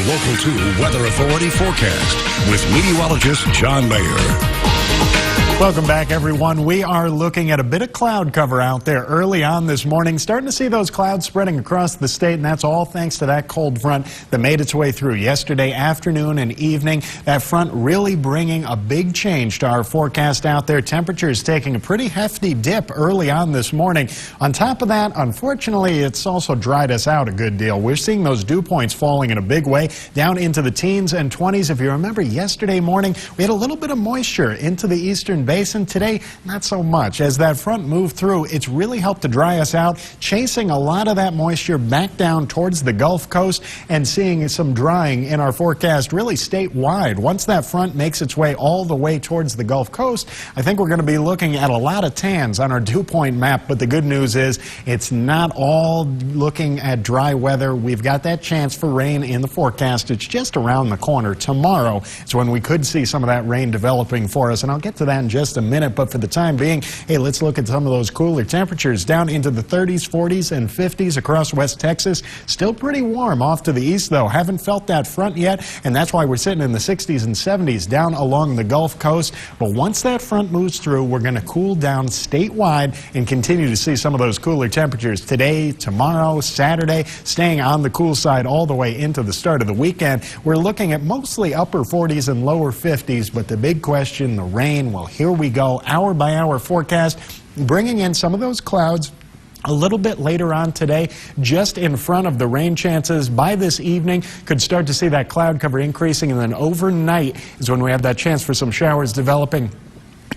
Local 2 Weather Authority forecast with meteorologist John Mayer. Welcome back, everyone. We are looking at a bit of cloud cover out there early on this morning. Starting to see those clouds spreading across the state, and that's all thanks to that cold front that made its way through yesterday afternoon and evening. That front really bringing a big change to our forecast out there. Temperatures taking a pretty hefty dip early on this morning. On top of that, unfortunately, it's also dried us out a good deal. We're seeing those dew points falling in a big way down into the teens and 20s. If you remember yesterday morning, we had a little bit of moisture into the eastern basin. Today, not so much. As that front moved through, it's really helped to dry us out, chasing a lot of that moisture back down towards the Gulf Coast and seeing some drying in our forecast really statewide. Once that front makes its way all the way towards the Gulf Coast, I think we're going to be looking at a lot of tans on our dew point map, but the good news is it's not all looking at dry weather. We've got that chance for rain in the forecast. It's just around the corner. Tomorrow is when we could see some of that rain developing for us, and I'll get to that in just a minute. But for the time being, hey, let's look at some of those cooler temperatures down into the 30s, 40s, and 50s across West Texas. Still pretty warm off to the east, though. Haven't felt that front yet, and that's why we're sitting in the 60s and 70s down along the Gulf Coast. But once that front moves through, we're going to cool down statewide and continue to see some of those cooler temperatures today, tomorrow, Saturday, staying on the cool side all the way into the start of the weekend. We're looking at mostly upper 40s and lower 50s, but the big question, the rain, well, here we go. Hour by hour forecast, bringing in some of those clouds a little bit later on today, just in front of the rain chances. By this evening, could start to see that cloud cover increasing, and then overnight is when we have that chance for some showers developing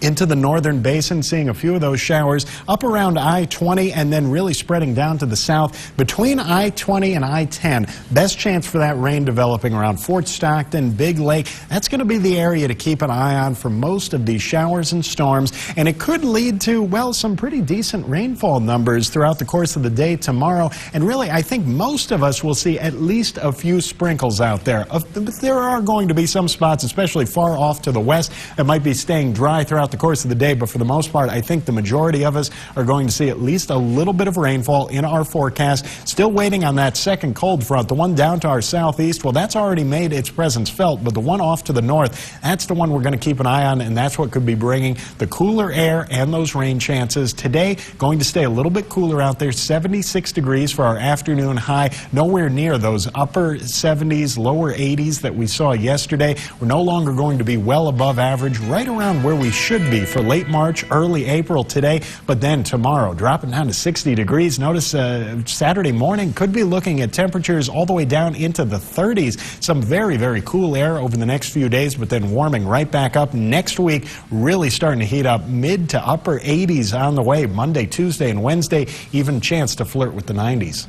into the northern basin, seeing a few of those showers up around I-20 and then really spreading down to the south between I-20 and I-10. Best chance for that rain developing around Fort Stockton, Big Lake. That's going to be the area to keep an eye on for most of these showers and storms, and it could lead to, well, some pretty decent rainfall numbers throughout the course of the day tomorrow. And really, I think most of us will see at least a few sprinkles out there. There are going to be some spots, especially far off to the west, that might be staying dry throughout the course of the day, but for the most part, I think the majority of us are going to see at least a little bit of rainfall in our forecast. Still waiting on that second cold front, the one down to our southeast. Well, that's already made its presence felt, but the one off to the north, that's the one we're going to keep an eye on, and that's what could be bringing the cooler air and those rain chances. Today, going to stay a little bit cooler out there, 76 degrees for our afternoon high, nowhere near those upper 70s, lower 80s that we saw yesterday. We're no longer going to be well above average, right around where we should be for late March, early April today, but then tomorrow dropping down to 60 degrees. Notice Saturday morning could be looking at temperatures all the way down into the 30s. Some very, very cool air over the next few days, but then warming right back up next week, really starting to heat up. Mid to upper 80s on the way Monday, Tuesday, and Wednesday, even chance to flirt with the 90s.